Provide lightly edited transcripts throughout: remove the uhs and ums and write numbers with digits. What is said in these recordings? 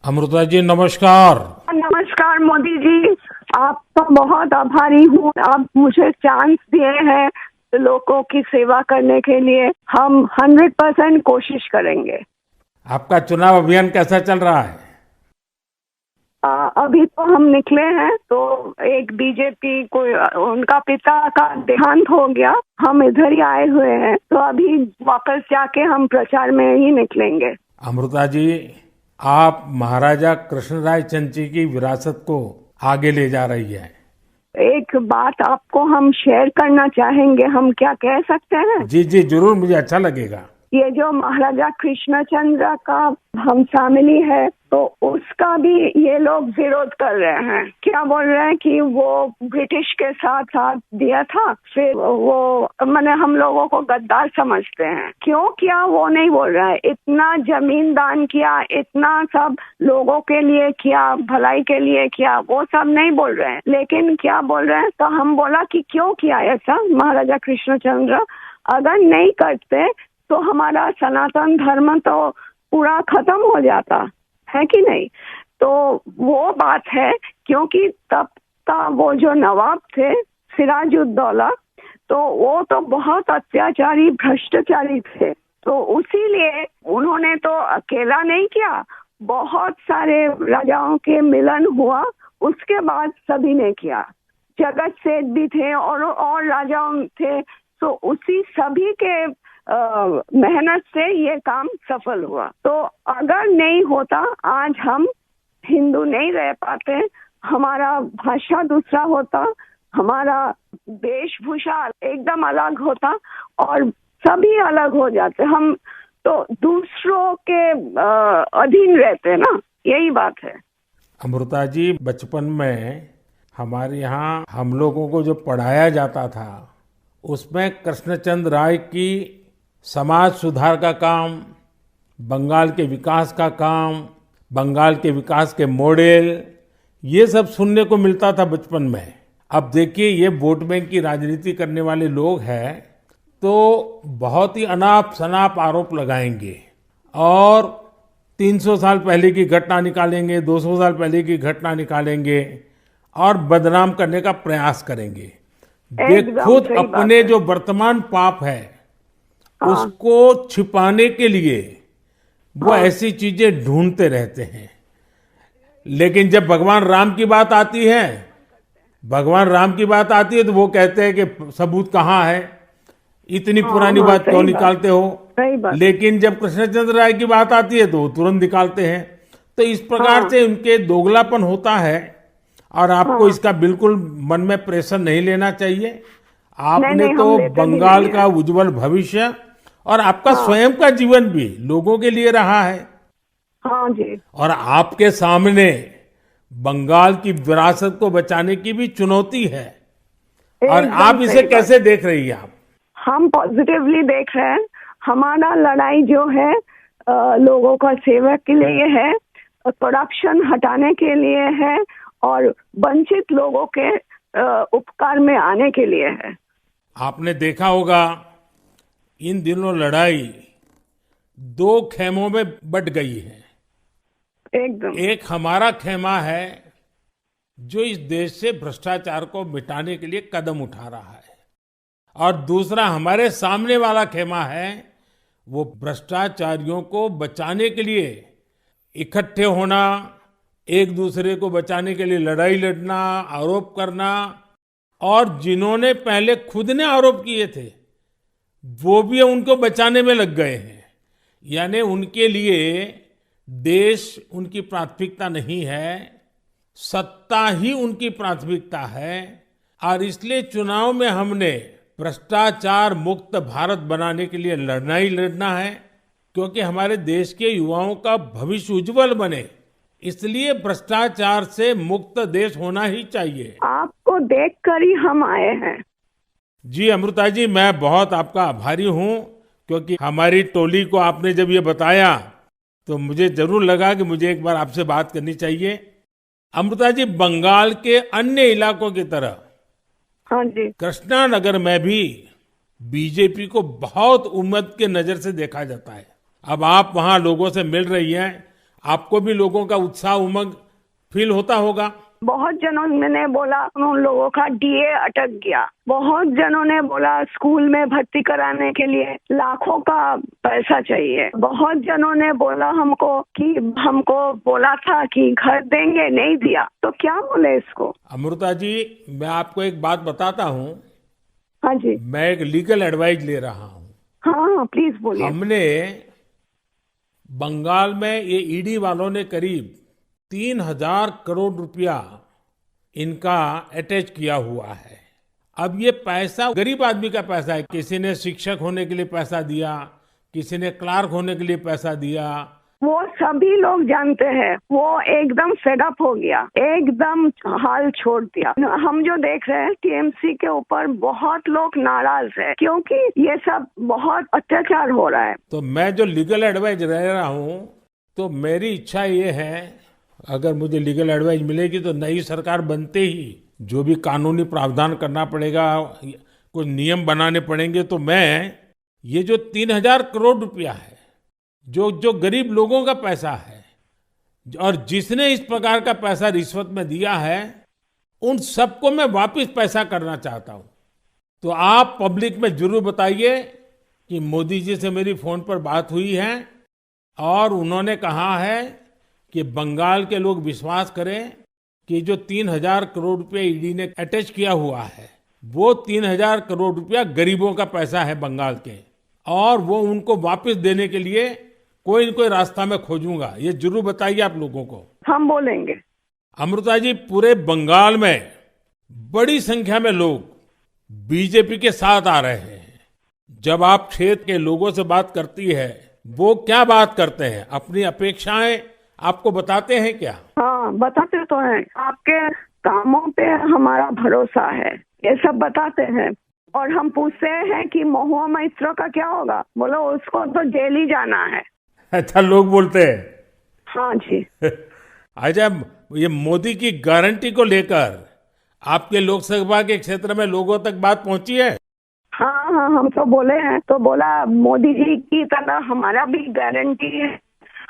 अमृता जी नमस्कार। नमस्कार मोदी जी। आपका बहुत आभारी हूँ। आप मुझे चांस दिए हैं लोगों की सेवा करने के लिए। हम 100% कोशिश करेंगे। आपका चुनाव अभियान कैसा चल रहा है? अभी तो हम निकले हैं तो एक बीजेपी को उनका पिता का देहांत हो गया। हम इधर ही आए हुए हैं तो अभी वापस जाके हम प्रचार में ही निकलेंगे। अमृता जी, आप महाराजा कृष्णराय चंद जी की विरासत को आगे ले जा रही है। एक बात आपको हम शेयर करना चाहेंगे। हम क्या कह सकते हैं? जी जी जरूर, मुझे अच्छा लगेगा। ये जो महाराजा कृष्णचंद्र का हम फैमिली है तो उसका भी ये लोग विरोध कर रहे हैं। क्या बोल रहे हैं कि वो ब्रिटिश के साथ साथ दिया था, फिर वो मैंने हम लोगों को गद्दार समझते हैं। क्यों किया वो नहीं बोल रहा है। इतना जमीन दान किया, इतना सब लोगों के लिए किया, भलाई के लिए किया, वो सब नहीं बोल रहे हैं। लेकिन क्या बोल रहे हैं, तो हम बोला कि क्यों किया ऐसा महाराजा कृष्णचंद्र। अगर नहीं करते तो हमारा सनातन धर्म तो पूरा खत्म हो जाता है कि नहीं। तो वो बात है, क्योंकि तब का वो जो नवाब थे सिराजुद्दौला, तो वो तो बहुत अत्याचारी भ्रष्टाचारी थे। तो उसीलिए उन्होंने तो अकेला नहीं किया, बहुत सारे राजाओं के मिलन हुआ, उसके बाद सभी ने किया। जगत सेठ भी थे और राजाओं थे। तो उसी सभी के मेहनत से ये काम सफल हुआ। तो अगर नहीं होता आज हम हिंदू नहीं रह पाते। हमारा भाषा दूसरा होता, हमारा वेशभूषा एकदम अलग होता और सभी अलग हो जाते। हम तो दूसरों के अधीन रहते ना, यही बात है। अमृता जी, बचपन में हमारे यहाँ हम लोगों को जो पढ़ाया जाता था उसमें कृष्णचंद्र राय की समाज सुधार का काम, बंगाल के विकास का काम, बंगाल के विकास के मॉडल, ये सब सुनने को मिलता था बचपन में। अब देखिए, ये वोट बैंक की राजनीति करने वाले लोग हैं तो बहुत ही अनाप शनाप आरोप लगाएंगे और 300 साल पहले की घटना निकालेंगे, 200 साल पहले की घटना निकालेंगे और बदनाम करने का प्रयास करेंगे। वे खुद अपने जो वर्तमान पाप है उसको छिपाने के लिए वो ऐसी चीजें ढूंढते रहते हैं। लेकिन जब भगवान राम की बात आती है, तो वो कहते हैं कि सबूत कहाँ है, इतनी पुरानी बात क्यों निकालते हो। लेकिन जब कृष्णचंद्र राय की बात आती है तो वो तुरंत निकालते हैं। तो इस प्रकार से उनके दोगलापन होता है और आपको इसका बिल्कुल मन में प्रेशर नहीं लेना चाहिए। आपने तो बंगाल का उज्जवल भविष्य और आपका स्वयं का जीवन भी लोगों के लिए रहा है। हाँ जी। और आपके सामने बंगाल की विरासत को बचाने की भी चुनौती है। और आप इसे कैसे देख रही हैं? आप? हम पॉजिटिवली देख रहे हैं। हमारा लड़ाई जो है लोगों का सेवा के लिए है, करप्शन हटाने के लिए है और वंचित लोगों के उपकार में आने के लिए है। आपने देखा होगा इन दिनों लड़ाई दो खेमों में बट गई है। एकदम। एक हमारा खेमा है जो इस देश से भ्रष्टाचार को मिटाने के लिए कदम उठा रहा है और दूसरा हमारे सामने वाला खेमा है, वो भ्रष्टाचारियों को बचाने के लिए इकट्ठे होना, एक दूसरे को बचाने के लिए लड़ाई लड़ना, आरोप करना। और जिन्होंने पहले खुद ने आरोप किए थे वो भी उनको बचाने में लग गए हैं। यानी उनके लिए देश उनकी प्राथमिकता नहीं है, सत्ता ही उनकी प्राथमिकता है। और इसलिए चुनाव में हमने भ्रष्टाचार मुक्त भारत बनाने के लिए लड़ना ही लड़ना है, क्योंकि हमारे देश के युवाओं का भविष्य उज्जवल बने। इसलिए भ्रष्टाचार से मुक्त देश होना ही चाहिए। आपको देखकर ही हम आए हैं। जी अमृता जी, मैं बहुत आपका आभारी हूँ, क्योंकि हमारी टोली को आपने जब ये बताया तो मुझे जरूर लगा कि मुझे एक बार आपसे बात करनी चाहिए। अमृता जी, बंगाल के अन्य इलाकों की तरह हाँ जी, कृष्णा नगर में भी बीजेपी को बहुत उम्मीद के नजर से देखा जाता है। अब आप वहां लोगों से मिल रही हैं, आपको भी लोगों का उत्साह उमंग फील होता होगा। बहुत जनों ने बोला उन लोगों का डीए अटक गया। बहुत जनों ने बोला स्कूल में भर्ती कराने के लिए लाखों का पैसा चाहिए। बहुत जनों ने बोला हमको बोला था कि घर देंगे, नहीं दिया। तो क्या बोले इसको। अमृता जी, मैं आपको एक बात बताता हूँ। हाँ जी। मैं एक लीगल एडवाइस ले रहा हूँ। हाँ प्लीज बोलिए। हमने बंगाल में ये ईडी वालों ने करीब 3,000 करोड़ रुपया इनका अटैच किया हुआ है। अब ये पैसा गरीब आदमी का पैसा है। किसी ने शिक्षक होने के लिए पैसा दिया, किसी ने क्लार्क होने के लिए पैसा दिया। वो सभी लोग जानते हैं। वो एकदम फेडअप हो गया, एकदम हाल छोड़ दिया। हम जो देख रहे हैं टीएमसी के ऊपर बहुत लोग नाराज है क्योंकि ये सब बहुत अत्याचार हो रहा है। तो मैं जो लीगल एडवाइस ले रहा हूँ, तो मेरी इच्छा ये है, अगर मुझे लीगल एडवाइस मिलेगी तो नई सरकार बनते ही जो भी कानूनी प्रावधान करना पड़ेगा, कुछ नियम बनाने पड़ेंगे, तो मैं ये जो 3,000 करोड़ रुपया है, जो गरीब लोगों का पैसा है, और जिसने इस प्रकार का पैसा रिश्वत में दिया है, उन सबको मैं वापस पैसा करना चाहता हूं। तो आप पब्लिक में जरूर बताइए कि मोदी जी से मेरी फोन पर बात हुई है और उन्होंने कहा है कि बंगाल के लोग विश्वास करें कि जो 3,000 करोड़ रुपया ईडी ने अटैच किया हुआ है, वो 3,000 करोड़ रुपया गरीबों का पैसा है बंगाल के, और वो उनको वापस देने के लिए कोई न कोई रास्ता मैं खोजूंगा। ये जरूर बताइए आप लोगों को। हम बोलेंगे। अमृता जी, पूरे बंगाल में बड़ी संख्या में लोग बीजेपी के साथ आ रहे हैं। जब आप क्षेत्र के लोगों से बात करती है, वो क्या बात करते हैं? अपनी अपेक्षाएं आपको बताते हैं क्या? हाँ बताते तो हैं। आपके कामों पे हमारा भरोसा है, ये सब बताते हैं। और हम पूछते हैं कि महुआ मैत्रो का क्या होगा, बोलो उसको तो जेल ही जाना है। अच्छा, लोग बोलते हैं। हाँ जी। अच्छा, ये मोदी की गारंटी को लेकर आपके लोकसभा के क्षेत्र में लोगों तक बात पहुंची है? हाँ, हम तो बोले हैं। तो बोला मोदी जी की तरह हमारा भी गारंटी है,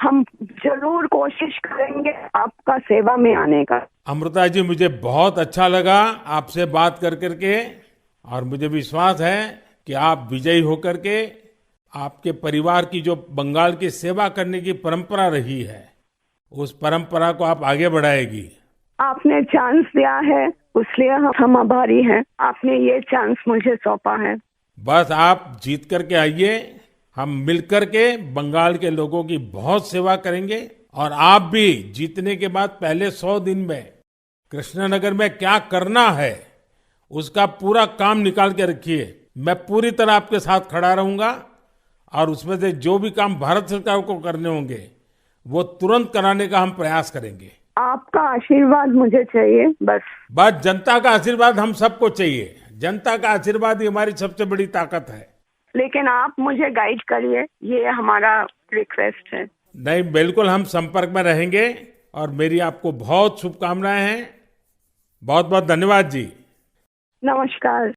हम जरूर कोशिश करेंगे आपका सेवा में आने का। अमृता जी, मुझे बहुत अच्छा लगा आपसे बात कर करके, और मुझे विश्वास है कि आप विजयी होकर के आपके परिवार की जो बंगाल की सेवा करने की परंपरा रही है, उस परंपरा को आप आगे बढ़ाएगी। आपने चांस दिया है, उसलिए हम आभारी हैं। आपने ये चांस मुझे सौंपा है। बस आप जीत करके आइए, हम मिलकर के बंगाल के लोगों की बहुत सेवा करेंगे। और आप भी जीतने के बाद पहले 100 दिन में कृष्णनगर में क्या करना है, उसका पूरा काम निकाल के रखिए। मैं पूरी तरह आपके साथ खड़ा रहूंगा, और उसमें से जो भी काम भारत सरकार को करने होंगे, वो तुरंत कराने का हम प्रयास करेंगे। आपका आशीर्वाद मुझे चाहिए बस। बस जनता का आशीर्वाद हम सबको चाहिए। जनता का आशीर्वाद ही हमारी सबसे बड़ी ताकत है। लेकिन आप मुझे गाइड करिए, ये हमारा रिक्वेस्ट है। नहीं, बिल्कुल हम संपर्क में रहेंगे, और मेरी आपको बहुत शुभकामनाएं हैं। बहुत बहुत धन्यवाद जी। नमस्कार।